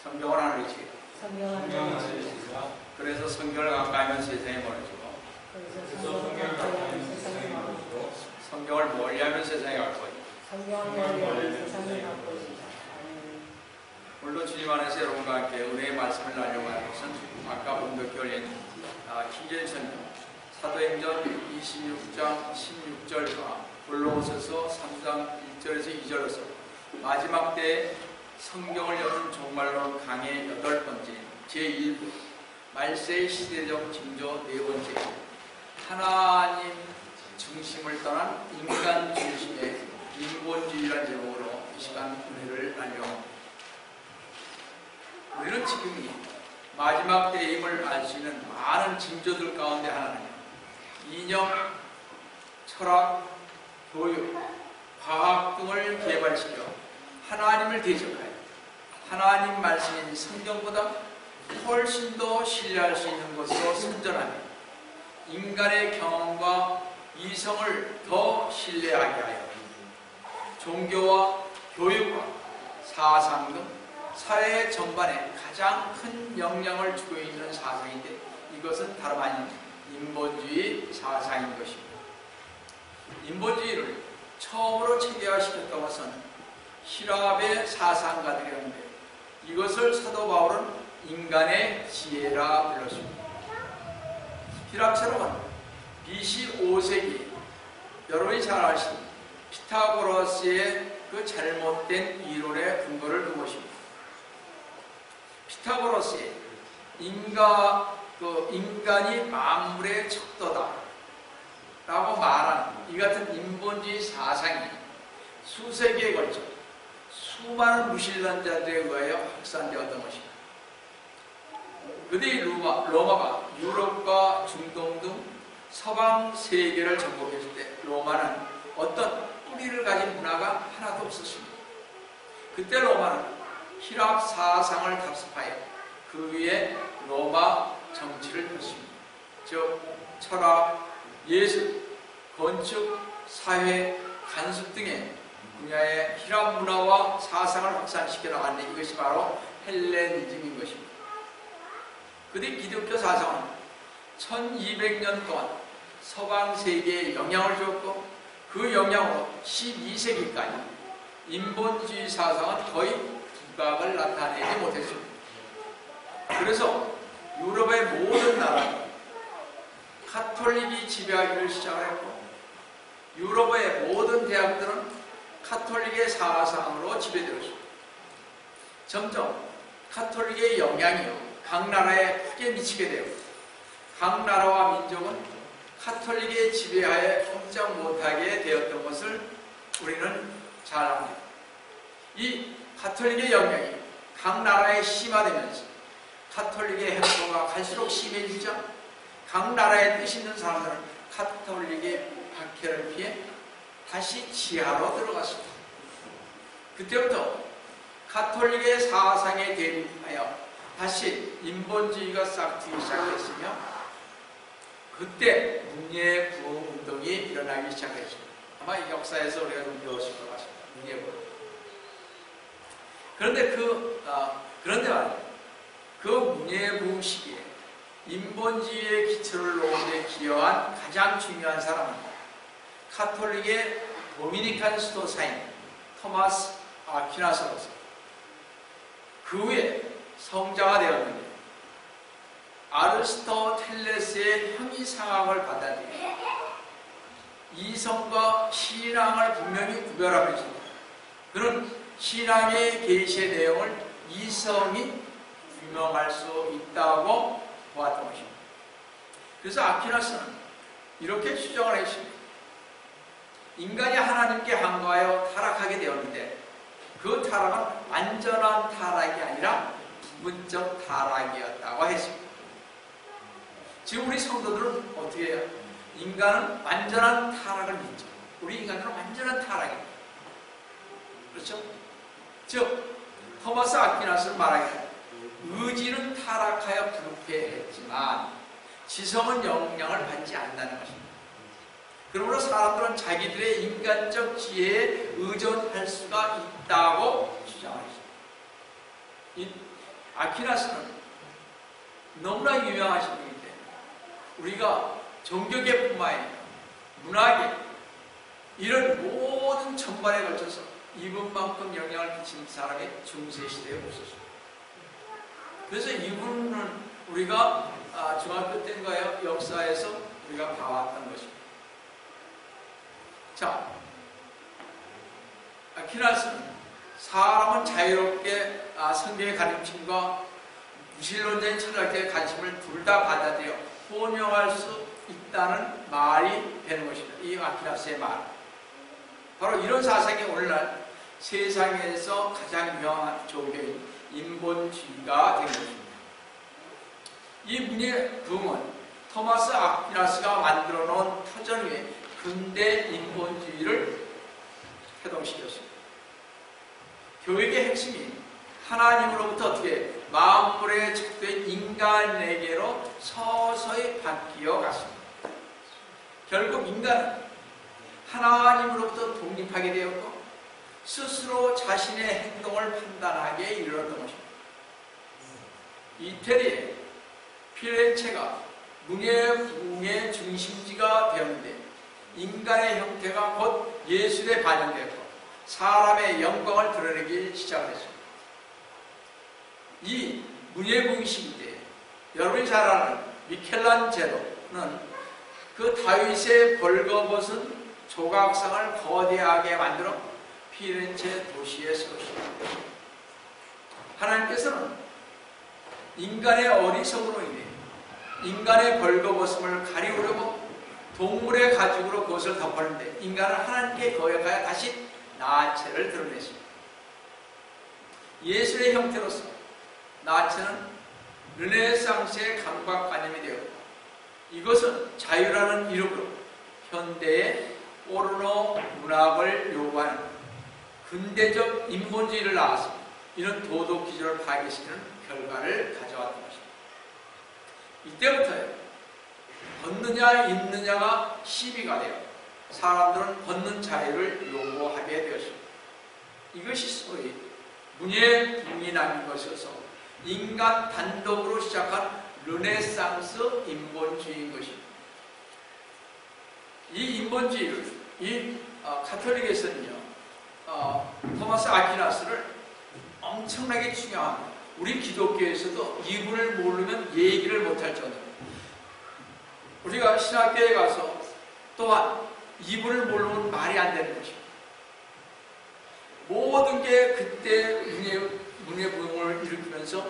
성경을 하는 것이. 그래서 성경을 가까이 하면 세상에 멀어지고 성경을 멀리하면 세상에 갈 거예요. 오늘도 주님 안에서 여러분과 함께 은혜의 말씀을 나누려는 것은 아까 본격기 올린 희계성경 사도행전 26장 16절과 골로새서 3장 1절에서 2절에서 마지막 때 성경을 여는 종말론 강의 8번째 제1부 말세의 시대적 징조 4번째 하나님 중심을 떠난 인간 중심의 인본주의라는 제목으로 이 시간 은혜를 나누려고 우리는 지금이 마지막 때임을 알 수 있는 많은 징조들 가운데 하나는 이념, 철학, 교육, 과학 등을 개발시켜 하나님을 대적하여 하나님 말씀인 성경보다 훨씬 더 신뢰할 수 있는 것으로 선전하며 인간의 경험과 이성을 더 신뢰하게 하여 종교와 교육과 사상 등 사회 전반에 가장 큰 영향을 주고 있는 사상인데 이것은 다름 아닌 인본주의 사상인 것입니다. 인본주의를 처음으로 체계화시켰다고 해서는 히랍의 사상가들이었는데 이것을 사도 바울은 인간의 지혜라 불렀습니다. 히랍 사람은 BC 5세기 여러분이 잘 아시는 피타고라스의 그 잘못된 이론의 근거를 둔 것입니다. 피타고라스의 인간이 만물의 척도다 라고 말하는 이 같은 인본주의 사상이 수세기에 걸쳐 수많은 무신론자들에 의하여 확산되었던 것입니다. 그들이 로마가 유럽과 중동 등 서방 세계를 정복했을 때 로마는 어떤 뿌리를 가진 문화가 하나도 없었습니다. 그때 로마는 히랍 사상을 답습하여 그 위에 로마 정치를 폈습니다. 즉 철학, 예술, 건축, 사회, 간섭 등의 분야의 히랍 문화와 사상을 확산시켜 나갔는데 이것이 바로 헬레니즘인 것입니다. 그들이 기독교 사상은 1200년 동안 서방 세계에 영향을 줬고 그 영향으로 12세기까지 인본주의 사상은 거의 두각을 나타내지 못했습니다. 그래서 유럽의 모든 나라는 카톨릭이 지배하기를 시작을 했고 유럽의 모든 대학들은 카톨릭의 사상으로 지배되었습니다. 점점 카톨릭의 영향이 각 나라에 크게 미치게 되었고 각 나라와 민족은 카톨릭의 지배하에 꼼짝 못하게 되었던 것을 우리는 잘 압니다. 이 카톨릭의 영향이 각 나라에 심화되면서 카톨릭의 행보가 갈수록 심해지죠. 각 나라에 뜻 있는 사람들은 카톨릭의 박해를 피해 다시 지하로 들어갔습니다. 그때부터 카톨릭의 사상에 대립하여 다시 인본주의가 싹트기 시작했으며 그때 문예부흥 운동이 일어나기 시작했습니다. 아마 이 역사에서 우리가 좀 배웠을 것 같습니다. 문예부흥. 그런데 말이에요. 그 문예부흥 시기에 인본주의의 기초를 놓은 데 기여한 가장 중요한 사람은 카톨릭의 도미니칸 수도사인 토마스 아퀴나스로서 그 후에 성자가 되었는데 아리스토텔레스의 형이상학을 받아들여 이성과 신앙을 분명히 구별하고 있습니다. 그는 신앙의 계시의 내용을 이성이 규명할 수 있다고 보았던 것입니다. 그래서 아퀴나스는 이렇게 추정을 했습니다. 인간이 하나님께 항거하여 타락하게 되었는데 그 타락은 완전한 타락이 아니라 부분적 타락이었다고 했습니다. 지금 우리 성도들은 어떻게 해요? 인간은 완전한 타락을 믿죠. 우리 인간들은 완전한 타락입니다. 그렇죠? 즉 토마스 아퀴나스는 말하기를 의지는 타락하여 불쾌했지만 지성은 영향을 받지 않는다는 것입니다. 그러므로 사람들은 자기들의 인간적 지혜에 의존할 수가 있다고 주장하십니다. 아퀴나스는 너무나 유명하신 분이기 때문에 우리가 종교계뿐만 아니라 문화계 이런 모든 전반에 걸쳐서 이분만큼 영향을 끼친 사람이 중세시대에 없었습니다. 그래서 이분은 우리가 중학교 때인가요? 역사에서 우리가 봐왔던 것입니다. 자, 아퀴나스는 사람은 자유롭게 성경의 가르침과 무신론자인 철학자의 가르침을 둘 다 받아들여 혼용할 수 있다는 말이 되는 것입니다. 이 아퀴나스의 말. 바로 이런 사상이 오늘날 세상에서 가장 유명한 종교인 인본주의가 된 것입니다. 이 문의 부흥은 토마스 아퀴나스가 만들어 놓은 터전 위에 근대 인본주의를 해동시켰습니다. 교육의 핵심이 하나님으로부터 어떻게 만물에 척된 인간에게로 서서히 바뀌어 갔습니다. 결국 인간은 하나님으로부터 독립하게 되었고 스스로 자신의 행동을 판단하게 이르렀던 것입니다. 이태리의 피렌체가 문예부흥의 중심지가 되었는데 인간의 형태가 곧 예술에 반영되었고 사람의 영광을 드러내기 시작했습니다. 이 문예부흥 시기에 여러분이 잘 아는 미켈란젤로는 그 다윗의 벌거벗은 조각상을 거대하게 만들어 피렌체 도시에 세웠습니다. 하나님께서는 인간의 어리석음으로 인해 인간의 벌거벗음을 가리우려고 동물의 가죽으로 그것을 덮었는데 인간은 하나님께 거역하여 다시 나체를 드러냈습니다. 예술의 형태로서 나체는 르네상스의 감각관념이 되었고 이것은 자유라는 이름으로 현대의 포르노 문학을 요구하는 근대적 인본주의를 낳았습니다. 이는 도덕 기준을 파괴시키는 결과를 가져왔던 것입니다. 이때부터요, 걷느냐 있느냐가 시비가 되어 사람들은 걷는 자유를 요구하게 되었습니다. 이것이 소위 문예부흥이 남긴 것이어서 인간 단독으로 시작한 르네상스 인본주의인 것입니다. 이 인본주의를 가톨릭에서는요, 토마스 아퀴나스를 엄청나게 중요합니다. 우리 기독교에서도 이분을 모르면 얘기를 못할 정도로 우리가 신학교에 가서 또한 이분을 모르면 말이 안 되는 것입니다. 모든 게 그때 문예부흥을 일으키면서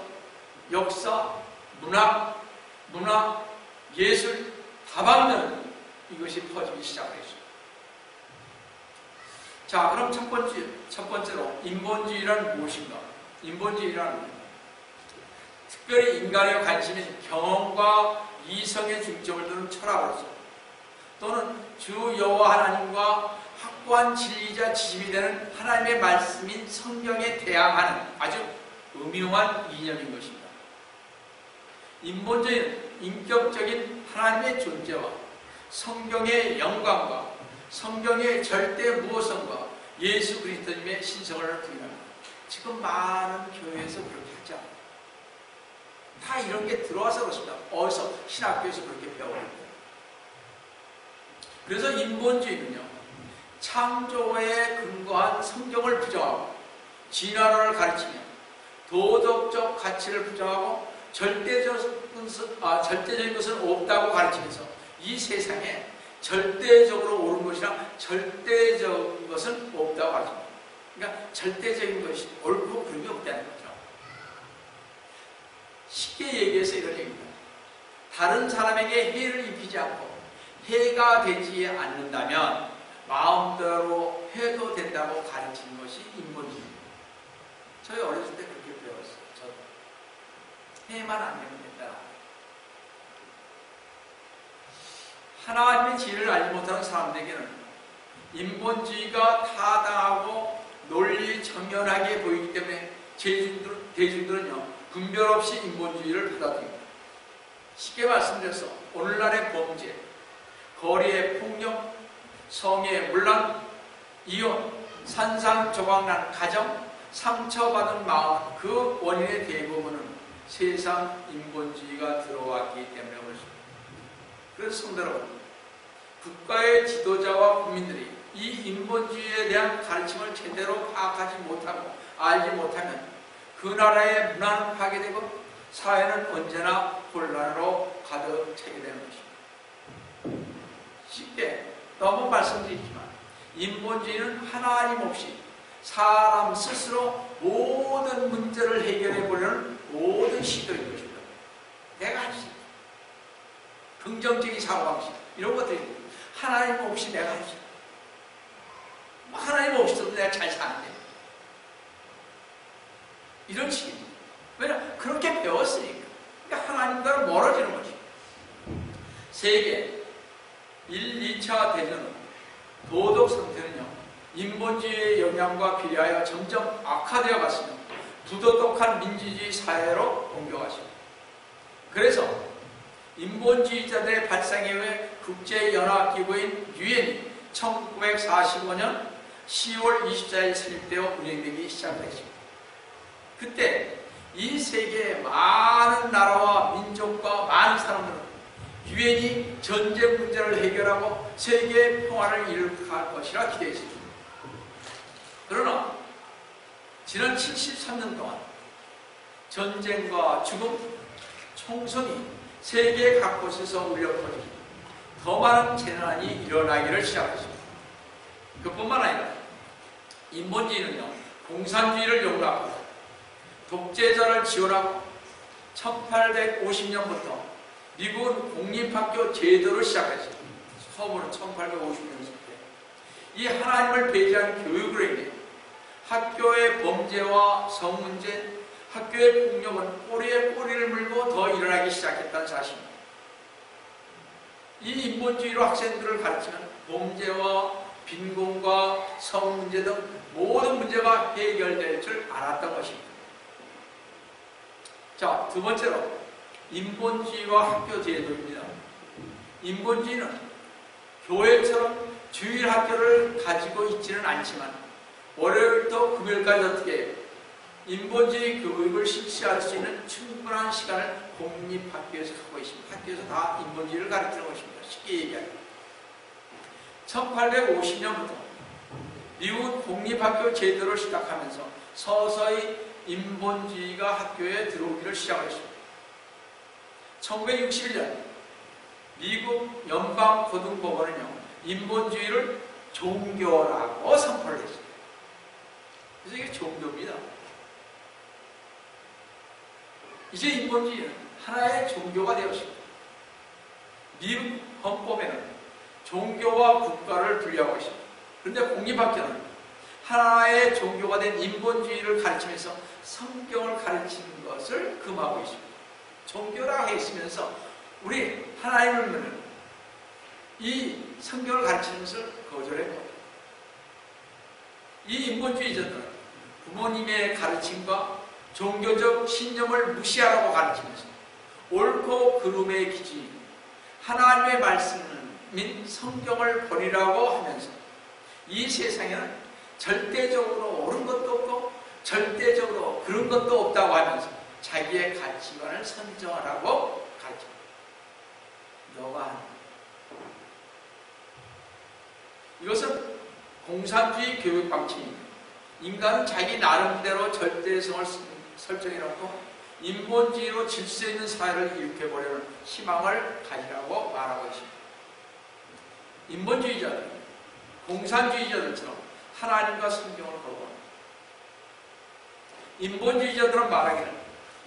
역사, 문화, 예술, 다방면 이것이 퍼지기 시작했습니다. 자, 그럼 첫 번째로 인본주의란 무엇인가? 인본주의란 특별히 인간의 관심인 경험과 이성의 중점을 두는 철학으로서 또는 주 여호와 하나님과 확고한 진리자 지침이 되는 하나님의 말씀인 성경에 대항하는 아주 음흉한 이념인 것입니다. 인본주의는 인격적인 하나님의 존재와 성경의 영광과 성경의 절대 무호성과 예수 그리스도님의 신성을 부인합니다. 지금 많은 교회에서 그렇게 하지 않아요. 다 이런 게 들어와서 그렇습니다. 어디서? 신학교에서 그렇게 배워요. 그래서 인본주의는요, 창조에 근거한 성경을 부정하고 진화론을 가르치며 도덕적 가치를 부정하고 절대적인 것은 없다고 가르치면서 이 세상에 절대적으로 옳은 것이랑 절대적인 것은 없다고 가르칩니다. 그러니까 절대적인 것이 옳고 그름이 없다는 거죠. 쉽게 얘기해서 이런 얘기입니다. 다른 사람에게 해를 입히지 않고 해가 되지 않는다면 마음대로 해도 된다고 가르치는 것이 인본주의입니다. 저희 어렸을 때 그렇게 배웠어요. 저도. 해만 안 되면 된다. 하나님의 지혜를 알지 못하는 사람들에게는 인본주의가 타당하고 논리 정연하게 보이기 때문에 대중들은요, 분별 없이 인본주의를 받아들입니다. 쉽게 말씀드려서 오늘날의 범죄, 거리의 폭력, 성의 문란, 이혼, 산산조각난 가정, 상처받은 마음, 그 원인의 대부분은 세상 인본주의가 들어왔기 때문에 그렇습니다. 그래서 성도 여러분, 국가의 지도자와 국민들이 이 인본주의에 대한 가르침을 제대로 파악하지 못하고 알지 못하면 그 나라의 문화는 파괴되고 사회는 언제나 혼란으로 가득 차게 되는 것입니다. 쉽게 너무 말씀드리지만 인본주의는 하나님 없이 사람 스스로 모든 문제를 해결해 보려는 모든 시도인 것입니다. 내가 할 수 있다. 긍정적인 사고방식 이런 것들이 하나님 없이 내가 할 수 있다. 하나님 없이도 내가 잘 사는데 이런 식입니다. 왜냐? 그렇게 배웠으니까. 그러니까 하나님과는 멀어지는 것입니다. 세계 1, 2차 대전 도덕 상태는요, 인본주의의 영향과 비례하여 점점 악화되어 갔으며 부도덕한 민주주의 사회로 옮겨갔습니다. 그래서 인본주의자들의 발상에 의해 국제연합기구인 유엔이 1945년 10월 24일 설립되어 운영되기 시작했습니다. 그때 이 세계의 많은 나라와 민족과 많은 사람들은 유엔이 전쟁 문제를 해결하고 세계의 평화를 이룩할 것이라 기대했습니다. 그러나 지난 73년 동안 전쟁과 죽음, 총성이 세계 각곳에서 울려 퍼지고 더 많은 재난이 일어나기를 시작했습니다. 그뿐만 아니라 인본주의는요, 공산주의를 용납하고 독재자를 지원하고 1850년부터 미국은 공립학교 제도를 시작했습니다. 처음으로 1850년 때 이 하나님을 배제한 교육으로 인해 학교의 범죄와 성문제, 학교의 폭력은 꼬리에 꼬리를 물고 더 일어나기 시작했다는 사실입니다. 이 인본주의로 학생들을 가르치면 범죄와 빈곤과 성문제 등 모든 문제가 해결될 줄 알았던 것입니다. 자, 두 번째로 인본주의와 학교 제도입니다. 인본주의는 교회처럼 주일 학교를 가지고 있지는 않지만 월요일부터 금요일까지 어떻게 해요? 인본주의 교육을 실시할 수 있는 충분한 시간을 공립학교에서 갖고 있습니다. 학교에서 다 인본주의를 가르치는 것입니다. 쉽게 얘기하면 1850년부터 미국은 공립학교 제도를 시작하면서 서서히 인본주의가 학교에 들어오기를 시작했습니다. 1961년 미국 연방고등법원은요, 인본주의를 종교라고 선포를 했습니다. 그래서 이게 종교입니다. 이제 인본주의는 하나의 종교가 되었습니다. 미국 헌법에는 종교와 국가를 분리하고 있습니다. 그런데 공립학교는 하나의 종교가 된 인본주의를 가르치면서 성경을 가르치는 것을 금하고 있습니다. 종교라고 했으면서 우리 하나님을 믿는 이 성경을 가르치는 것을 거절했고, 이 인본주의자들은 부모님의 가르침과 종교적 신념을 무시하라고 가르치면서 옳고 그름의 기준인 하나님의 말씀인 성경을 버리라고 하면서 이 세상에는 절대적으로 옳은 것도 없고 절대적으로 그런 것도 없다고 하면서 자기의 가치관을 선정하라고 가르칩니다. 너가 하는 이것은 공산주의 교육 방침입니다. 인간은 자기 나름대로 절대성을 설정해놓고 인본주의로 질서 있는 사회를 일으켜보려는 희망을 가지라고 말하고 있습니다. 인본주의자들은 공산주의자들처럼 하나님과 성경을 거부합니다. 인본주의자들은 말하기를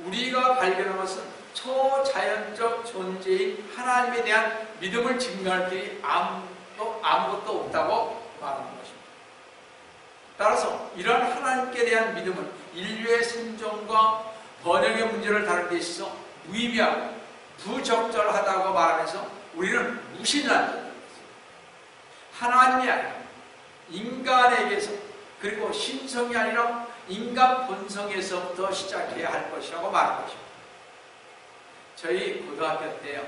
우리가 발견한 것은 초자연적 존재인 하나님에 대한 믿음을 증명할 길이 아무것도 없다고 말하는 것입니다. 따라서 이러한 하나님께 대한 믿음은 인류의 생존과 번영의 문제를 다루는 데 있어서 무의미하고 부적절하다고 말하면서 우리는 무신론자입니다. 하나님이 아니라 인간에게서, 그리고 신성이 아니라 인간 본성에서부터 시작해야 할 것이라고 말한 것입니다. 저희 고등학교 때요,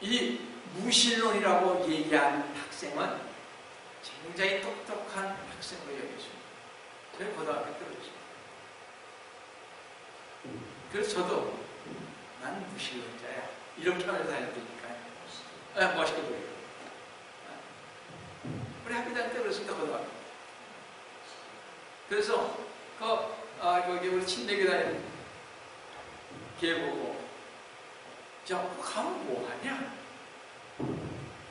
이 무신론이라고 얘기하는 학생은 굉장히 똑똑한 학생으로 여겼습니다. 저희 고등학교 때 그렇습니다. 그래서 저도 난 무신론자야 이렇게 하면서 다녔으니까요. 멋있게 보여요. 우리 학교다닐 때 그렇습니다. 고등학교. 그래서 거기 우리 친대교 다니는 걔 보고 야, 가면 뭐하냐?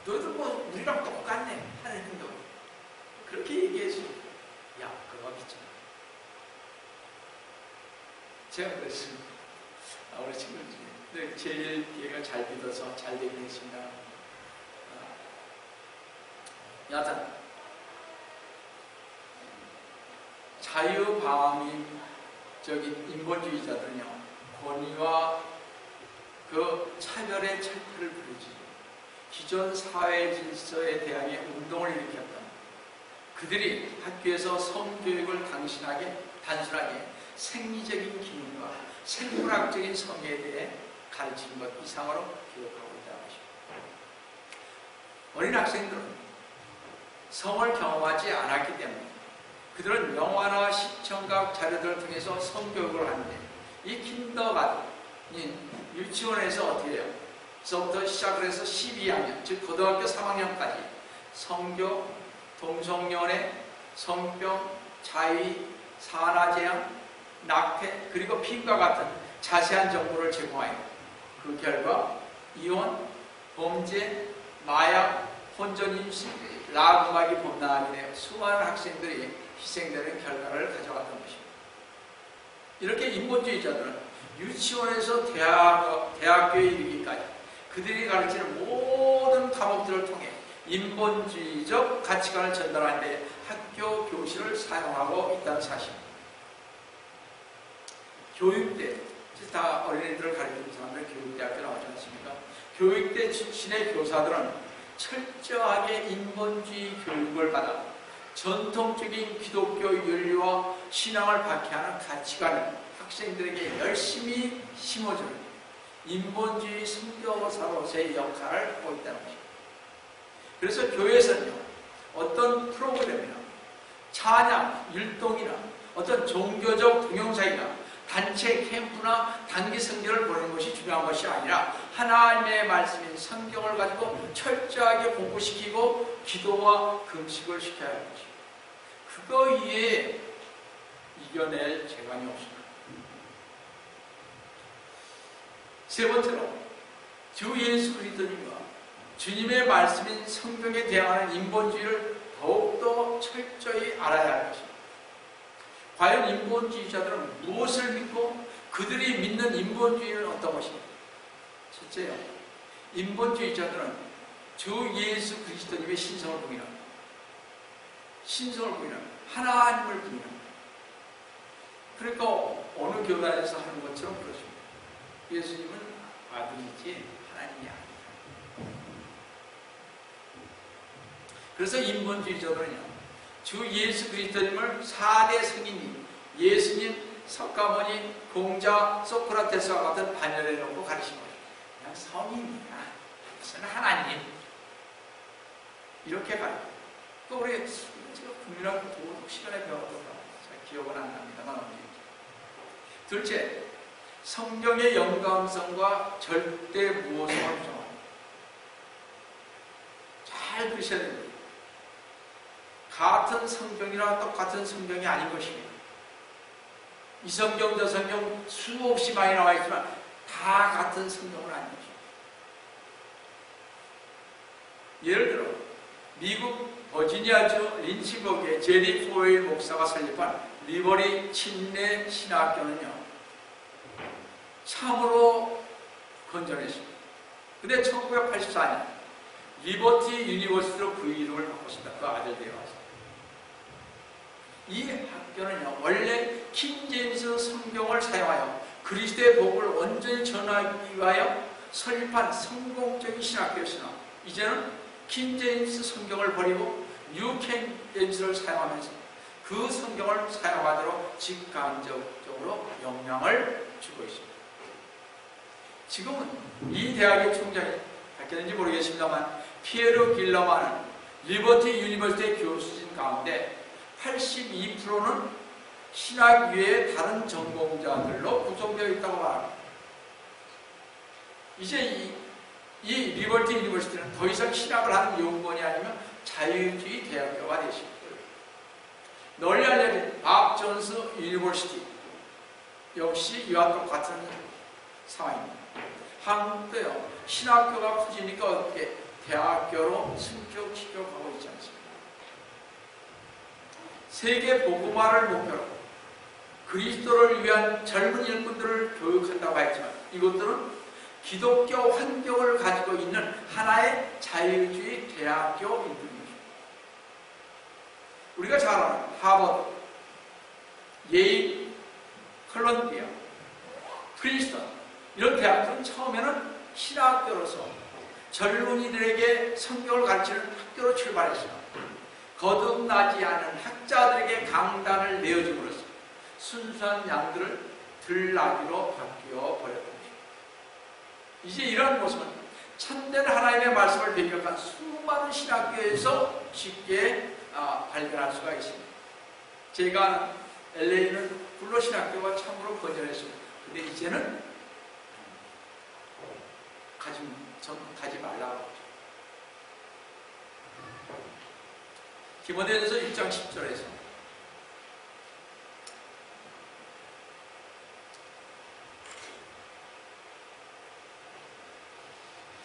너희들 뭐 우리랑 똑같네 하는 행동. 그렇게 얘기해서 야, 그거 믿잖아. 제가 그랬습니다. 우리 친구들 중에 제일 얘가 잘 믿어서 잘 되긴 했습니다. 여하튼 자유방임적인 인본주의자들은요, 권위와 그 차별의 철폐를 부르지 기존 사회 질서에 대항해 운동을 일으켰던 그들이 학교에서 성교육을 단순하게 생리적인 기능과 생물학적인 성에 대해 가르친 것 이상으로 기억하고 있다는 것입니다. 어린 학생들은 성을 경험하지 않았기 때문에 그들은 영화나 시청각 자료들을 통해서 성교육을 하는데, 이 킨더가든인 유치원에서 어떻게 해요? 서부터 시작을 해서 12학년, 즉 고등학교 3학년까지 성교, 동성연애, 성병, 자위, 산화제한, 낙태, 그리고 피임과 같은 자세한 정보를 제공하여 그 결과 이혼, 범죄, 마약, 혼전임신, 락음악이 범람하게 되어 수많은 학생들이 희생되는 결과를 가져갔던 것입니다. 이렇게 인본주의자들은 유치원에서 대학교에 이르기까지 그들이 가르치는 모든 과목들을 통해 인본주의적 가치관을 전달하는 데 학교 교실을 사용하고 있다는 사실입니다. 교육대, 다 어린이들을 가르치는 사람들 교육대학교 나오지 않습니까? 교육대 출신의 교사들은 철저하게 인본주의 교육을 받아 전통적인 기독교 윤리와 신앙을 박해하는 가치관을 학생들에게 열심히 심어주는 인본주의 선교사로서의 역할을 하고 있다는 것입니다. 그래서 교회에서는요, 어떤 프로그램이나 찬양, 율동이나 어떤 종교적 동영상이나 단체 캠프나 단기 성경을 보는 것이 중요한 것이 아니라 하나님의 말씀인 성경을 가지고 철저하게 공부시키고 기도와 금식을 시켜야 하는 것입니다. 그거 이외에 이겨낼 재간이 없습니다. 세 번째로, 주 예수 그리스도님과 주님의 말씀인 성경에 대항하는 인본주의를 더욱더 철저히 알아야 할 것입니다. 과연 인본주의자들은 무엇을 믿고 그들이 믿는 인본주의는 어떤 것입니까? 첫째요, 인본주의자들은 주 예수 그리스도님의 신성을 부인합니다. 신성을 부인합니다. 하나님을 부인합니다. 그러니까 어느 교단에서 하는 것처럼 그렇습니다. 예수님은 아들이지 하나님이 아니다. 그래서 인본주의자들은요, 주 예수 그리스도님을 4대 성인님, 예수님, 석가모니, 공자, 소크라테스와 같은 반열에 놓고 가르친 거예요. 그냥 성인이야, 무슨 하나님, 이렇게 가르쳐요. 또 우리 제가 국민학교 도덕 시간에 배웠던 거 잘 기억은 안 납니다만 어디. 둘째, 성경의 영감성과 절대 무호성을 부정합니다. 잘 들으셔야 됩니다. 같은 성경이나 똑같은 성경이 아닌 것입니다. 이 성경, 저 성경 수없이 많이 나와 있지만 다 같은 성경은 아닌 것입니다. 예를 들어 미국 버지니아주 린치버그의 제리 포일 목사가 설립한 리버리 침례 신학교는요, 참으로 건전했습니다. 근데 1984년 리버티 유니버시티로 그 이름을 바꿨습니다. 그 아들 되어와서. 이 학교는요, 원래 킹제임스 성경을 사용하여 그리스도의 복을 온전히 전하기 위하여 설립한 성공적인 신학교였으나 이제는 킹제임스 성경을 버리고 뉴 킹제임스를 사용하면서 그 성경을 사용하도록 직간접적으로 영향을 주고 있습니다. 지금은 이 대학의 총장이 바뀌었는지 모르겠습니다만 피에르 길러만은 리버티 유니버시티 교수진 가운데 82%는 신학 외에 다른 전공자들로 구성되어 있다고 말합니다. 이제 이 리버티 유니버시티는 더 이상 신학을 하는 연구원이 아니면 자유주의 대학교가 되실 거예요. 널리 알려진 밥 존스 유니버시티 역시 이와 똑같은 상황입니다. 한국도요, 신학교가 커지니까 어떻게 대학교로 승격시켜가고 있지 않습니까? 세계 복음화를 목표로 그리스도를 위한 젊은 일꾼들을 교육한다고 했지만 이것들은 기독교 환경을 가지고 있는 하나의 자유주의 대학교일 뿐입니다. 우리가 잘 아는 하버드, 예일, 컬럼비아, 프린스턴 이런 대학들은 처음에는 신학교로서 젊은이들에게 성경을 가르치는 학교로 출발했어요. 거듭나지 않은 학자들에게 강단을 내어줌으로써 순수한 양들을 들나귀로 바뀌어 버렸습니다. 이제 이런 모습은 참된 하나님의 말씀을 배경한 수많은 신학교에서 쉽게 발견할 수가 있습니다. 제가 LA는 불로 신학교가 참으로 건전했습니다. 근데 이제는 가지 말라고 하죠. 디모데전서 1장 10절에서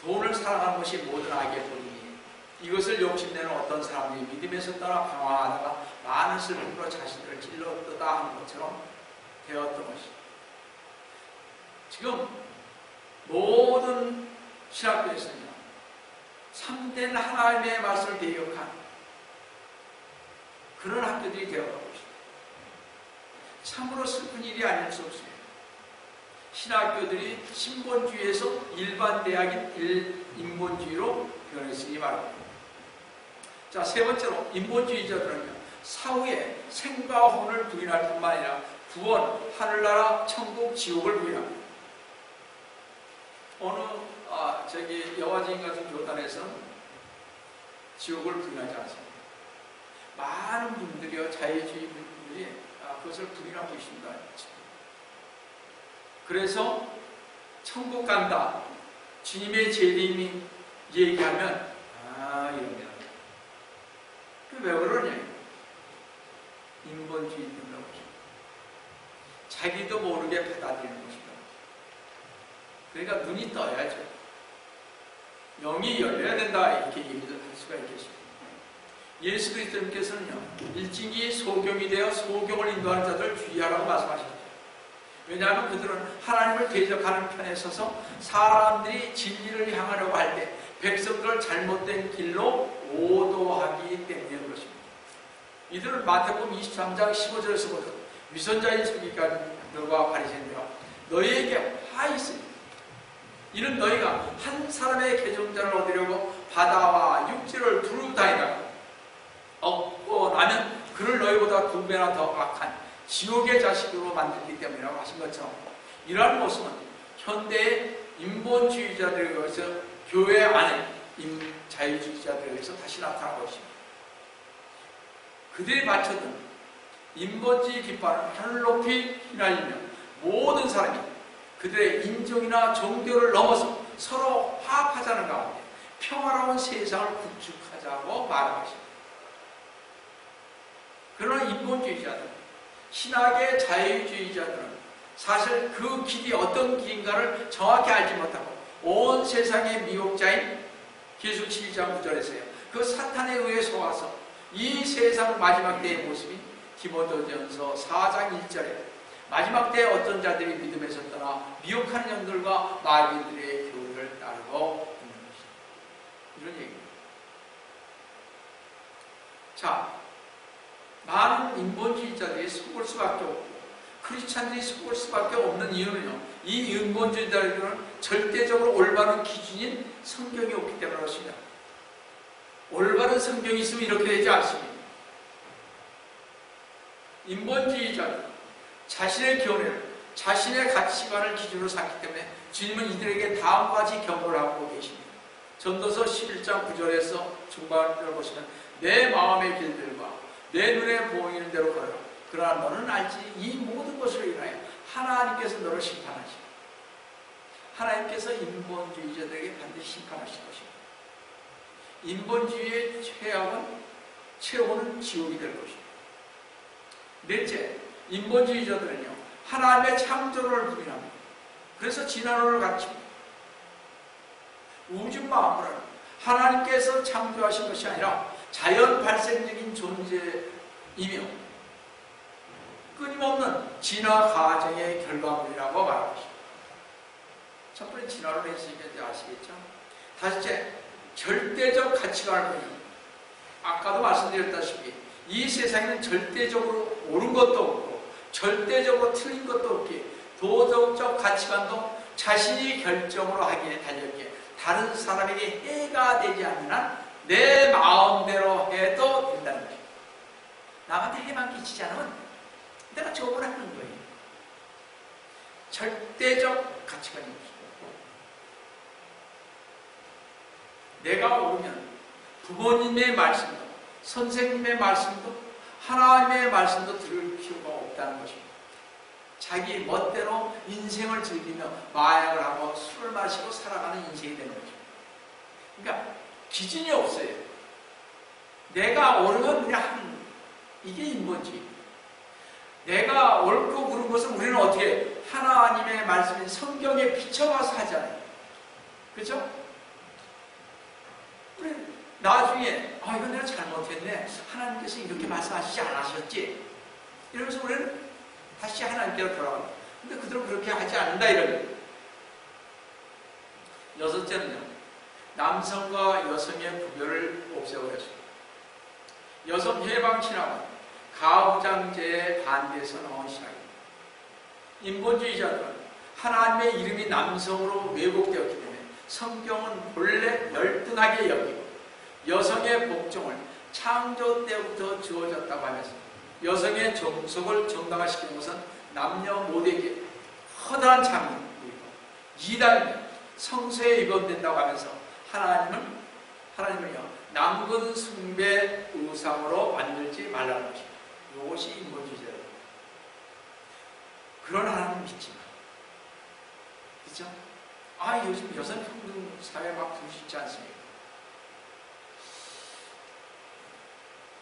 돈을 사랑하는 것이 모든 악의 본이니 이것을 욕심내는 어떤 사람이 믿음에서 떠나 방황하다가 많은 슬픔으로 자신들을 찔렀다 한 것처럼 되었던 것이죠. 지금 모든 신학교에서는요, 참된 하나님의 말씀을 배역한 그런 학교들이 되어가고 있습니다. 참으로 슬픈 일이 아닐 수 없습니다. 신학교들이 신본주의에서 일반 대학인 인본주의로 변했으니 말입니다. 자, 세 번째로 인본주의자들은요, 사후에 생과 혼을 부인할 뿐만 아니라 구원, 하늘나라, 천국, 지옥을 부인합니다. 어느 여화지인 같은 교단에서는 지옥을 부인하지 않습니다. 많은 분들이요, 자유주의 분들이 그것을 부인하고 있습니다. 그래서 천국 간다, 주님의 재림이 얘기하면 이럽니다. 왜 그러냐? 인본주의 때문에 자기도 모르게 받아들이는 것입니다. 그러니까 눈이 떠야죠. 영이 열려야 된다, 이렇게 얘기를 할 수가 있겠습니다. 예수 그리스도님께서는요, 일찍이 소경이 되어 소경을 인도하는 자들을 주의하라고 말씀하셨죠. 왜냐하면 그들은 하나님을 대적하는 편에 서서 사람들이 진리를 향하려고 할 때 백성들을 잘못된 길로 오도하기 때문에 그렇습니다. 이들은 마태복음 23장 15절에서 보면 위선자인 서기관들과 바리새인들아, 너희에게 화 있으니 이는 너희가 한 사람의 계정자를 얻으려고 바다와 육지를 두루 다니다가 얻고 나면 그를 너희보다 2배나 더 악한 지옥의 자식으로 만들기 때문이라고 하신 것처럼 이러한 모습은 현대의 인본주의자들에 의해서 교회 안에 자유주의자들에 의해서 다시 나타나고 있습니다. 그들이 바쳐든 인본주의 깃발은 하늘 높이 휘날리며 모든 사람이 그들의 인종이나 종교를 넘어서 서로 화합하자는 가운데 평화로운 세상을 구축하자고 말하고 있습니다. 그러나 인본주의자들, 신학의 자유주의자들은 사실 그 길이 어떤 길인가를 정확히 알지 못하고 온 세상의 미혹자인 계시록 7장 9절에서요, 그 사탄에 의해 속아서 이 세상 마지막 때의 모습이 디모데전서 4장 1절에 마지막 때에 어떤 자들이 믿음에서 떠나 미혹하는 영들과 마귀들의 교리를 따르고 있는 것입니다. 이런 얘기입니다. 자, 많은 인본주의자들이 속을 수밖에 없고 크리스찬들이 속을 수밖에 없는 이유는요, 이 인본주의자들은 절대적으로 올바른 기준인 성경이 없기 때문에 그렇습니다. 올바른 성경이 있으면 이렇게 되지 않습니다. 인본주의자는 자신의 견해를, 자신의 가치관을 기준으로 삼기 때문에 주님은 이들에게 다음과 같이 경고를 하고 계십니다. 전도서 11장 9절에서 중반을 보시면 내 마음의 길들과 내 눈에 보이는 대로 걸어라. 그러나 너는 알지 이 모든 것을 인하여 하나님께서 너를 심판하시고 하나님께서 인본주의자들에게 반드시 심판하실 것입니다. 인본주의의 최후는 지옥이 될 것입니다. 넷째, 인본주의자들은요 하나님의 창조를 부인합니다. 그래서 진화론을 가르칩니다. 우주 만물은 하나님께서 창조하신 것이 아니라 자연 발생적인 존재이며 끊임없는 진화 과정의 결과물이라고 말합니다. 첫 번째 진화론을 했으니까 이제 아시겠죠? 다섯째, 절대적 가치관을 보입니다. 아까도 말씀드렸다시피 이 세상에는 절대적으로 옳은 것도 없고 절대적으로 틀린 것도 없기에 도덕적 가치관도 자신이 결정으로 하기에 달렸기에 다른 사람에게 해가 되지 않는 한 내 마음대로 해도 된다는 거죠. 남한테 해만 끼치지 않으면 내가 저걸 하는 거예요. 절대적 가치관입니다. 내가 옳으면 부모님의 말씀도 선생님의 말씀도 하나님의 말씀도 들을 필요가 없다는 것입니다. 자기 멋대로 인생을 즐기며 마약을 하고 술을 마시고 살아가는 인생이 되는 거죠. 그러니까 기준이 없어요. 내가 옳으면 그냥 하는 이게 인본주의. 내가 옳고 그른 것을 우리는 어떻게 하나님의 말씀인 성경에 비춰가서 하잖아요. 그렇죠? 우리는 나중에 이건 내가 잘못했네. 하나님께서 이렇게 말씀하시지 않으셨지? 이러면서 우리는 다시 하나님께로 돌아갑니다. 근데 그들은 그렇게 하지 않는다 이러면. 여섯째는요. 남성과 여성의 구별을 없애버렸습니다. 여성 해방 신학은 가부장제에 반대해서 나온 신학입니다. 인본주의자들은 하나님의 이름이 남성으로 왜곡되었기 때문에 성경은 본래 열등하게 여기고 여성의 복종을 창조 때부터 주어졌다고 하면서 여성의 정속을 정당화시키는 것은 남녀 모두에게 커다란 장애이고 이달며 성소에 위반된다고 하면서 하나님을요 남군 숭배 우상으로 만들지 말라는 것입니다. 이것이 인본주의자예요. 그런 하나님 믿지 마. 그렇죠? 요즘 여성 평등 사회 막 부르시지 않습니까?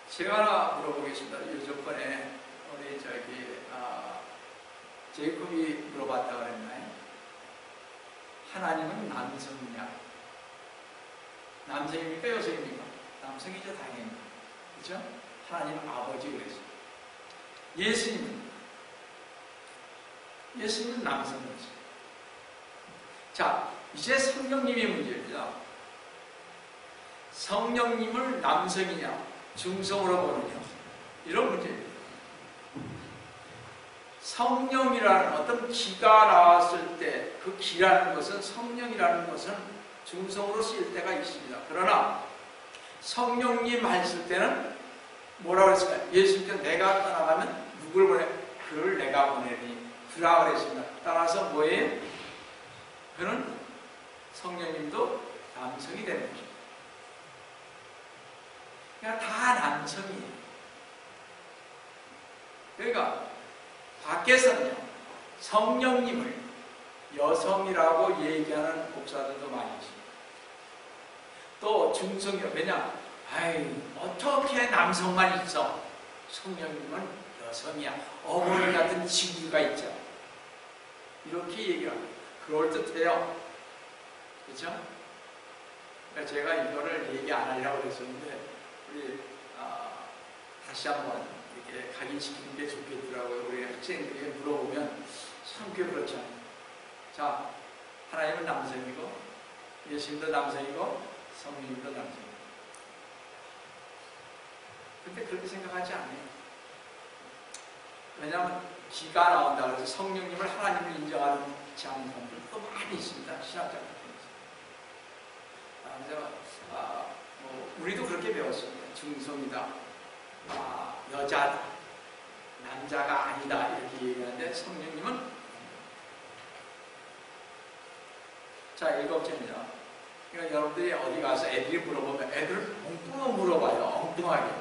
제가 하나 물어보겠습니다. 요즘번에 우리 제이콥이 물어봤다 그랬나요? 하나님은 남성이냐? 남성입니까? 여성입니까? 남성이죠, 당연히. 그렇죠? 하나님은 아버지 그랬어요. 예수님은 남성이죠. 자, 이제 성령님의 문제입니다. 성령님을 남성이냐, 중성으로 보느냐, 이런 문제입니다. 성령이라는 어떤 기가 나왔을 때 그 기라는 것은 성령이라는 것은 중성으로 쓰일 때가 있습니다. 그러나 성령님 했을 때는 뭐라고 했을까요? 예수님께서 내가 떠나가면 누굴 보내? 그를 내가 보내니 그라 그랬습니다. 따라서 뭐예요? 그는 성령님도 남성이 되는 거죠. 그러니까 다 남성이에요. 그러니까 밖에서는요 성령님을 여성이라고 얘기하는 목사들도 많이 있습니다. 또 중성이요. 왜냐? 어떻게 남성만 있어? 성령님은 여성이야. 어머니 같은 지위가 있죠. 이렇게 얘기합니다. 그럴듯해요. 그렇죠? 그러니까 제가 이거를 얘기 안 하려고 그랬었는데 우리 다시 한번 이렇게 각인시키는 게 좋겠더라고요. 우리 학생들에게 물어보면 참 그렇잖아요. 자, 하나님은 남성이고 예수님도 남성이고 성령님도 남성이고. 근데 그렇게 생각하지 않아요. 왜냐하면 기가 나온다 그래서 성령님을 하나님을 인정하지 않는 사람들도 많이 있습니다. 신학자 같은 데서. 우리도 그렇게 배웠습니다. 중성이다, 여자다, 남자가 아니다 이렇게 얘기하는데 성령님은 자, 일곱째입니다. 그러니까 여러분들이 어디 가서 애들이 물어보면 애들을 엉뚱하게 물어봐요. 엉뚱하게.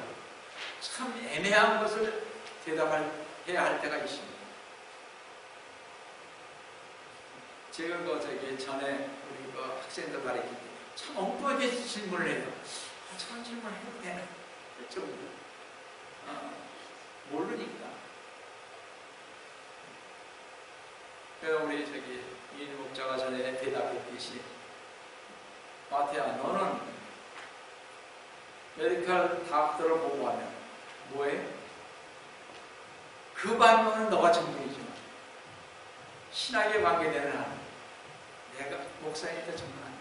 참 애매한 것을 대답해야 할 때가 있습니다. 제가 전에 우리 학생들 가르칠 때 참 엉뚱하게 질문을 해요. 저런 질문을 해도 되나? 모르니까. 그래서 우리 이인희 목자가 전에 대답했듯이, 마태야, 너는 메디컬 닥터를 보고 하면 뭐해? 그 반면은 너가 전문이지만 신학에 관계되는 한 내가 목사님한테 전문 아니야.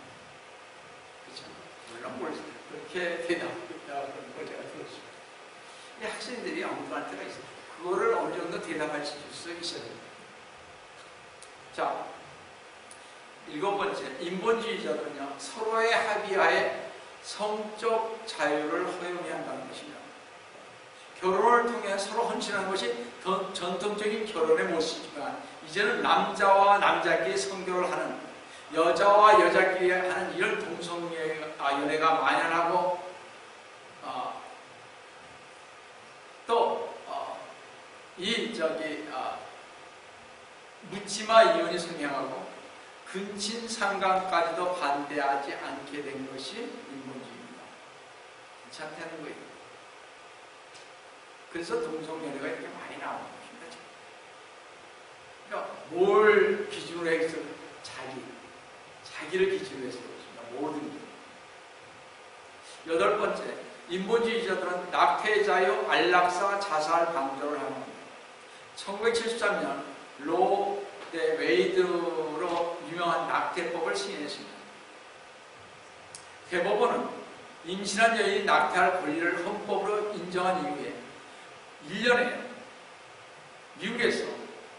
그렇죠? 물론 그렇게 대답했다고 그런 걸 제가 들었습니다. 이 학생들이 엉뚱할 때가 있어요. 그거를 어느 정도 대답할 수 있어야 됩니다. 자, 7번째, 인본주의자들은요, 서로의 합의하에 성적 자유를 허용해야 한다는 것입니다. 결혼을 통해 서로 헌신하는 것이 전통적인 결혼의 모습이지만, 이제는 남자와 남자끼리 성교를 하는, 여자와 여자끼리 하는 이런 동성연애가 만연하고, 묻지마 이혼이 성행하고 근친 상간까지도 반대하지 않게 된 것이 인본주의입니다. 괜찮다는 거예요. 그래서 동성연애가 이렇게 많이 나오는 것입니다. 그러니까 뭘 기준으로 해서 자기를 기준으로 해서 그렇습니다. 모든 게. 8번째, 인본주의자들은 낙태 자유, 안락사, 자살 방조를 합니다. 1973년 로 대 웨이드로 유명한 낙태법을 시행했습니다. 대법원은 임신한 여인이 낙태할 권리를 헌법으로 인정한 이후에 1년에 미국에서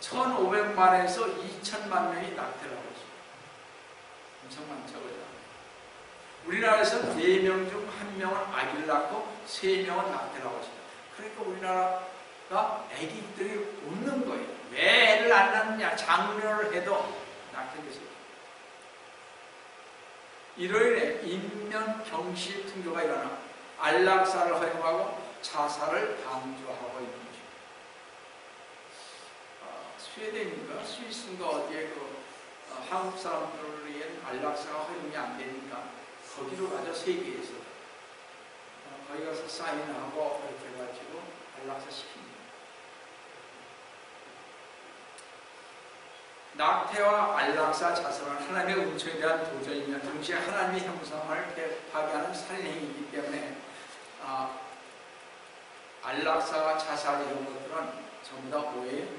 1,500만에서 2,000만 명이 낙태를 하고 있습니다. 엄청 많죠, 그죠? 우리나라에서 4명 중 1명은 아기를 낳고 3명은 낙태를 하고 있습니다. 그러니까 우리나라가 아기들이 없는 거예요. 왜 애를 안 낳느냐? 장려를 해도 낙태됐어요. 이로 인해 인면 병실 풍조가 일어나 안락사를 허용하고 자살을 방조하고 있는 것입니다. 스웨덴인가 스위스인가 어디에 한국 사람들에겐 안락사가 허용이 안 되니까 거기로 가죠. 세계에서 거기 가서 사인하고 이렇게 해가지고 안락사 시킵니다. 낙태와 안락사, 자살은 하나님의 은총에 대한 도전이며 동시에 하나님의 형상을 파괴하는 살인행위이기 때문에 안락사와 자살 이런 것들은 전부 다 오해의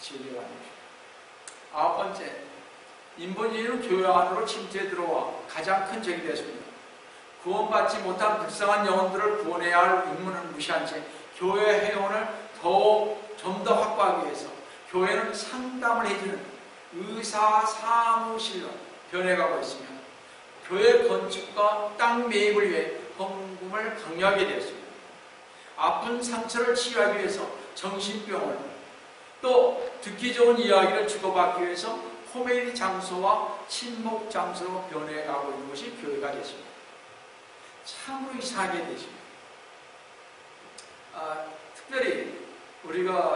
진리가 아닙니다. 9번째, 인본주의는 교회 안으로 침투해 들어와 가장 큰 적이 되었습니다. 구원받지 못한 불쌍한 영혼들을 구원해야 할 임무를 무시한 채 교회 회원을 좀 더 확보하기 위해서 교회는 상담을 해주는 의사 사무실로 변해가고 있으며 교회 건축과 땅 매입을 위해 헌금을 강요하게 되었습니다. 아픈 상처를 치유하기 위해서 정신병원, 또 듣기 좋은 이야기를 주고받기 위해서 코미디 장소와 친목 장소로 변해가고 있는 것이 교회가 됐습니다. 참으로 이상하게 되십니다. 특별히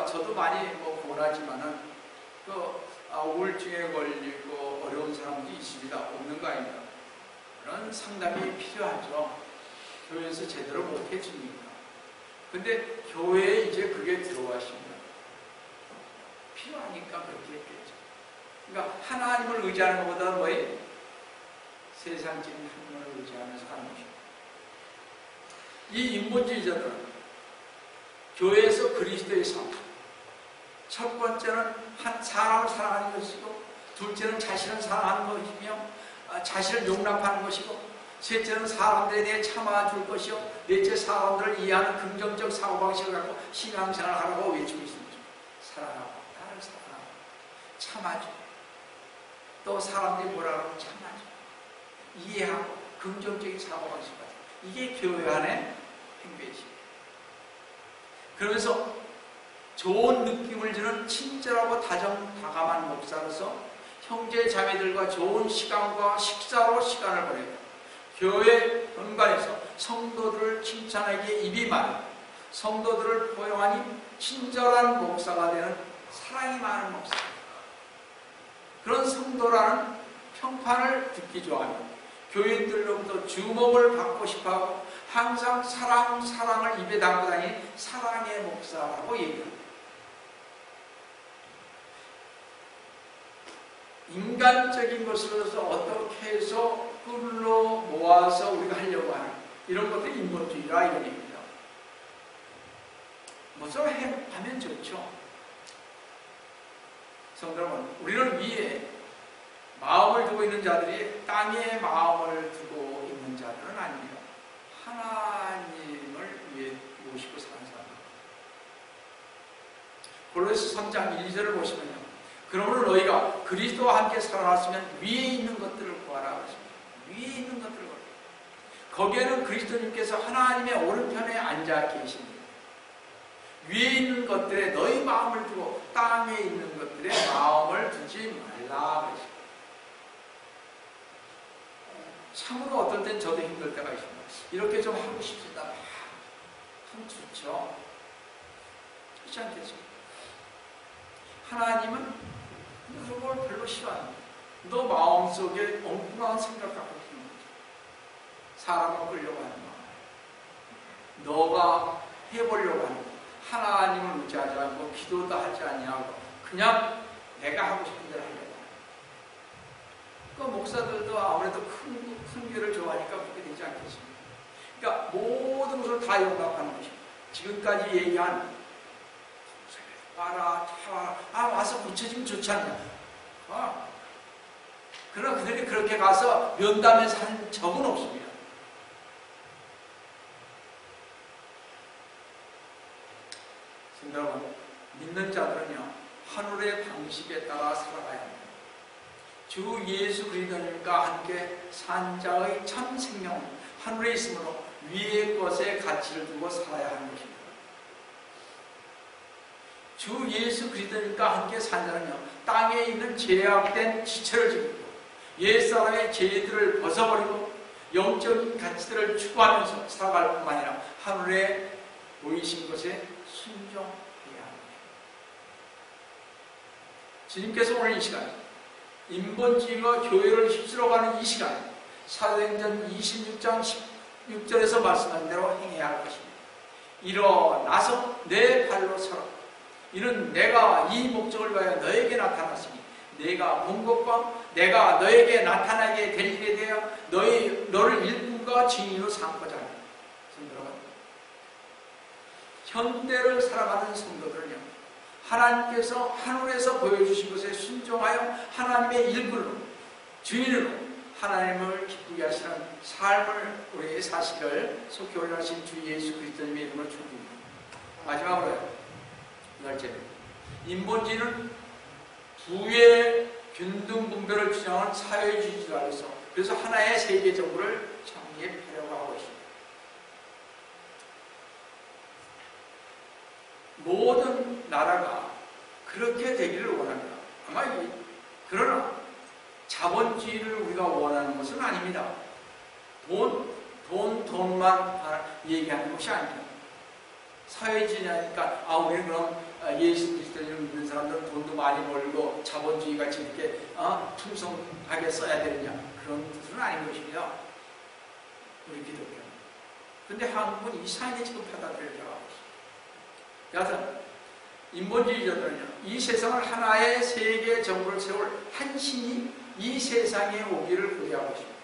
저도 많이 고원하지만은 우울증에 걸리고 어려운 사람도 있습니다. 없는 거 아닙니다. 그런 상담이 필요하죠. 교회에서 제대로 못 해주니까. 근데 교회에 이제 그게 들어가십니다. 필요하니까 그렇게 했겠죠. 그러니까 하나님을 의지하는 것보다 뭐예요? 세상적인 학문을 의지하면서 하는 것입니다. 이 인본주의자들은 교회에서 그리스도의 삶, 첫 번째는 한 사람을 사랑하는 것이고, 둘째는 자신을 사랑하는 것이며 자신을 용납하는 것이고, 셋째는 사람들에 대해 참아줄 것이요, 넷째 사람들을 이해하는 긍정적 사고방식을 갖고 신앙생활을 하라고 외치고 있습니다. 사랑하고, 나를 사랑하고, 참아줘. 또 사람들이 뭐라 하면 참아줘. 이해하고, 긍정적인 사고방식 같은, 이게 교회 안의 행배이십니다. 그러면서 좋은 느낌을 주는 친절하고 다정다감한 목사로서 형제 자매들과 좋은 시간과 식사로 시간을 보내고, 교회 현관에서 성도들을 칭찬하기에 입이 많은 성도들을 포용하니 친절한 목사가 되는 사랑이 많은 목사. 그런 성도라는 평판을 듣기 좋아하며 교인들로부터 주목을 받고 싶어하고 항상 사랑을 입에 담고 다니는 사랑의 목사라고 얘기합니다. 인간적인 것으로서 어떻게 해서 끌어 모아서 우리가 하려고 하는 이런 것들이 인본주의라 이런 얘기입니다. 뭐서 하면 좋죠. 성도 여러분, 우리는 위에 마음을 두고 있는 자들이 땅에 마음을 두고 있는 자들은 아닙니다. 하나님을 위해 모시고 사는 사람입니다. 골로새 3장 1절을 보시면요. 그러므로 너희가 그리스도와 함께 살아났으면 위에 있는 것들을 구하라 하십니다. 위에 있는 것들을 구하라. 거기에는 그리스도님께서 하나님의 오른편에 앉아 계십니다. 위에 있는 것들에 너희 마음을 두고 땅에 있는 것들에 마음을 두지 말라 그러십니다. 참으로 어떨 땐 저도 힘들 때가 있습니다. 이렇게 좀 하고 싶습니다. 참 좋죠. 그렇지 않겠습니까? 하나님은 그걸 별로 싫어합니다. 너 마음속에 엉뚱한 생각 갖고 있는 거죠. 사람을 끌려고 하는 마음. 너가 해보려고 하는 거. 하나님을 의지하지 않고 기도도 하지 아니하고 그냥 내가 하고 싶은 대로 하려고 하는 그 목사들도 아무래도 큰 교회를 좋아하니까 그렇게 되지 않겠습니까? 그러니까 모든 것을 다 용납하는 것입니다. 지금까지 얘기한 와라, 차와라, 와서 붙여주면 좋지 않냐. 그러나 그들이 그렇게 가서 면담에서 한 적은 없습니다. 여러분, 믿는 자들은요, 하늘의 방식에 따라 살아가야 합니다. 주 예수 그리스도님과 함께 산 자의 참 생명은 하늘에 있으므로 위의 것에 가치를 두고 살아야 하는 것입니다. 주 예수 그리스도님과 함께 산 자는요, 땅에 있는 죄악된 지체를 지키고 옛사람의 죄들을 벗어버리고 영적인 가치들을 추구하면서 살아갈 뿐만 아니라 하늘에 보이신 것에 순종해야 합니다. 주님께서 오늘 이 시간 인본주의가 교회를 휩쓸어가는 이 시간 사도행전 26장 16절에서 말씀한 대로 행해야 할 것입니다. 일어나서 내 발로 서라. 이는 내가 이 목적을 위하여 너에게 나타났으니 내가 본 것과 내가 너에게 나타나게 될 일에 대하여 너를 일꾼과 증인으로 삼고자 합니다. 현대를 살아가는 성도들은요, 하나님께서 하늘에서 보여주신 것에 순종하여 하나님의 일꾼으로 주인으로 하나님을 기쁘게 하시는 삶을 우리에게 사시기를 속히 올라가신 주 예수 그리스도님의 이름으로 축복합니다. 마지막으로요, 열째, 인본주의는 부의 균등 분별을 주장하는 사회주의자로서 그래서 하나의 세계 정부를 창립하려고 하고 있습니다. 모든 나라가 그렇게 되기를 원합니다. 그러나 자본주의를 우리가 원하는 것은 아닙니다. 돈만 얘기하는 것이 아닙니다. 사회주의니까 우리는 그럼 예수 그리스도를 믿는 사람들은 돈도 많이 벌고 자본주의 같이 이렇게 풍성하게 써야 되느냐, 그런 뜻은 아닌 것입니다. 우리 기독교는. 그런데 한국은 이상하게 지금 받아들여져 가고 있습니다. 여하튼 인본주의자들은요, 이 세상을 하나의 세계 정부를 세울 한 신이 이 세상에 오기를 기대하고 있습니다.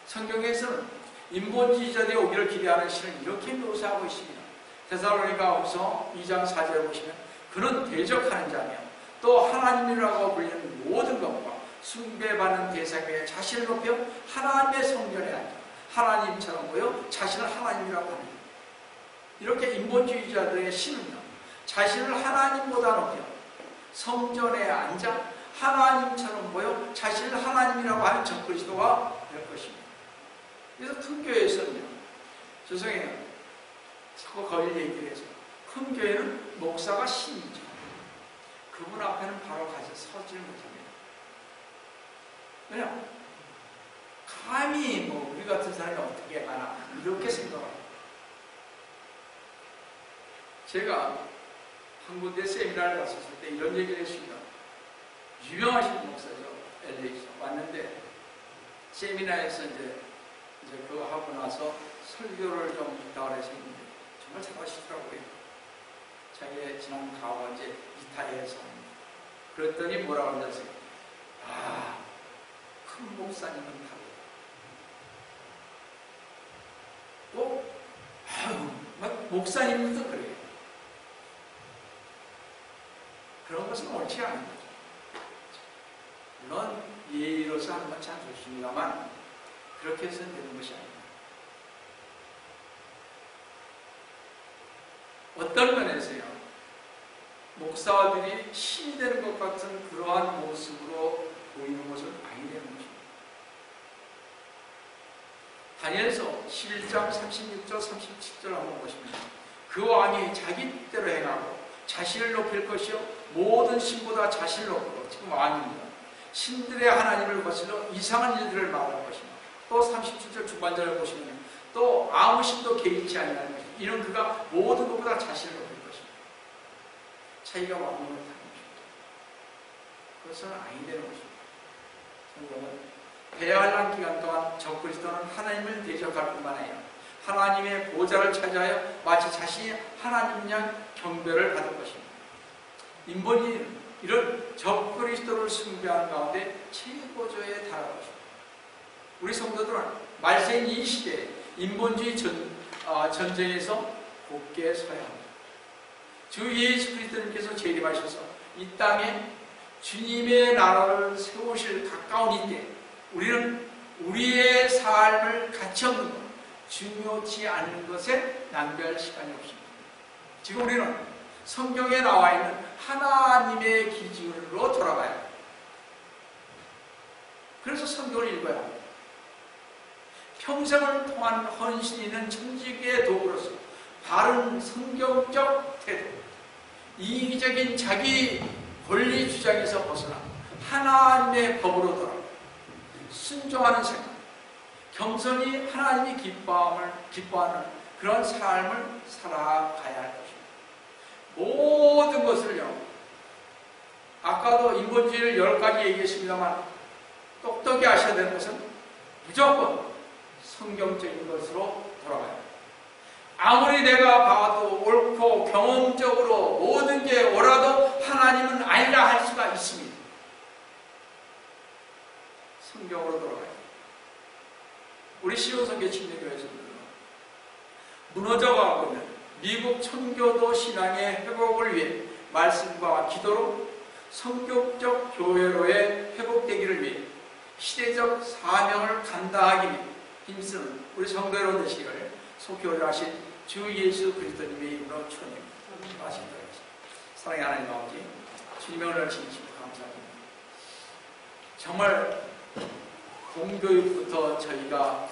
성경에서는 인본주의자들의 오기를 기대하는 신을 이렇게 묘사하고 있습니다. 데살로니가후서 2장 4절에 보시면 그는 대적하는 자며 또 하나님이라고 불리는 모든 것과 숭배받는 대상 위에 자신을 높여 하나님의 성전에 앉아 하나님처럼 보여 자신을 하나님이라고 합니다. 이렇게 인본주의자들의 신은요, 자신을 하나님보다 높여 성전에 앉아 하나님처럼 보여 자신을 하나님이라고 하는 적그리스도가 될 것입니다. 그래서 큰 교회에서는요, 죄송해요, 자꾸 거의 얘기를 해서 큰 교회는 목사가 신이죠. 그분 앞에는 바로 가서 서지를 못합니다. 왜냐? 감히 우리 같은 사람이 어떻게 가나 이렇게 생각합니다. 제가 한 군데 세미나를 갔었을 때 이런 얘기를 했습니다. 유명하신 목사죠. LA에서 왔는데 세미나에서 이제 그거 하고 나서 설교를 좀 부탁을 해서 했는데 정말 잘하시더라고요. 자기의 지난 과거 이제 이탈리아에서 그랬더니 뭐라고 하셨어요? 아, 큰 목사님은 다르다. 또 막 목사님도 그래요. 그런 것은 옳지 않은 거죠. 물론 예의로서 하는 건 참 좋습니다만 그렇게 해서는 되는 것이 아닙니다. 어떤 면에서요, 목사들이 신이 되는 것 같은 그러한 모습으로 보이는 것은 아니라는 것입니다. 다니엘서 11장 36절 37절 한번 보시면 그 왕이 자기 뜻대로 행하고 자신을 높일 것이요 모든 신보다 자신을 높이고, 지금 왕입니다. 신들의 하나님을 거슬러 이상한 일들을 말할 것입니다. 또 37절 중반절을 보시면 또 아무 신도 개의치 아니하는 것입니다. 이는 그가 모든 것보다 자신을 높일 것입니다. 자기가 왕을 못하는 것입니다. 그것은 아니되는 것입니다. 성경은 배할란 기간 동안 적그리스도는 하나님을 대적할 뿐만 아니라 하나님의 보좌를 차지하여 마치 자신이 하나님 양 경배를 받을 것입니다. 인본이 이런 적그리스도를 숭배하는 가운데 최고조에 달할 것입니다. 우리 성도들은 말세인 이 시대에 인본주의 전쟁에서 굳게 서야 합니다. 주 예수 그리스도님께서 재림하셔서 이 땅에 주님의 나라를 세우실 가까운 이때 우리는 우리의 삶을 가치 없는 것, 중요치 않은 것에 낭비할 시간이 없습니다. 지금 우리는 성경에 나와 있는 하나님의 기준으로 돌아가야 합니다. 그래서 성경을 읽어야 합니다. 평생을 통한 헌신이 있는 천직의 도구로서 바른 성경적 태도, 이기적인 자기 권리 주장에서 벗어나 하나님의 법으로 돌아가 순종하는 생각, 겸손히 하나님이 기뻐하는 그런 삶을 살아가야 할 것입니다. 모든 것을요, 아까도 인본주의를 10가지 얘기했습니다만 똑똑히 아셔야 되는 것은 무조건 성경적인 것으로 돌아가야 합니다. 아무리 내가 봐도 옳고 경험적으로 모든 게 옳아도 하나님은 아니라 할 수가 있습니다. 성경으로 돌아가야 합니다. 우리 시온성교 침례교회에서는 무너져가고 있는 미국 청교도 신앙의 회복을 위해 말씀과 기도로 성격적 교회로의 회복되기를 위해 시대적 사명을 감당하기 위해 힘쓰는 우리 성도 여러분 되시기를 속히 하신 주 예수 그리스도님의 이름으로 축원합니다. 하시도록 하겠습니다. 사랑의 하나님 아버지, 주님의 은혜를 신으시고 감사합니다. 정말 공교육부터 저희가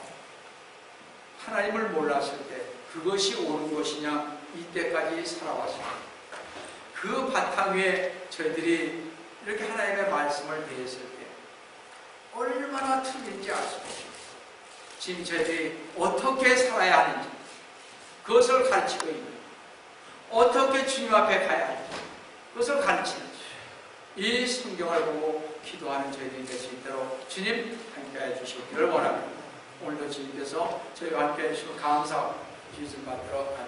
하나님을 몰랐을 때 그것이 옳은 것이냐 이때까지 살아왔습니다. 그 바탕 위에 저희들이 이렇게 하나님의 말씀을 대했을 때 얼마나 틀린지 알 수 없습니다. 지금 저희들이 어떻게 살아야 하는지 그것을 가르치고 있는, 어떻게 주님 앞에 가야 하는지 그것을 가르치는 이 성경을 보고 기도하는 저희들이 될 수 있도록 주님 함께해 주시기를 원합니다. 오늘도 주님께서 저희와 함께해 주시고 감사하고 주님 받도록 합니다.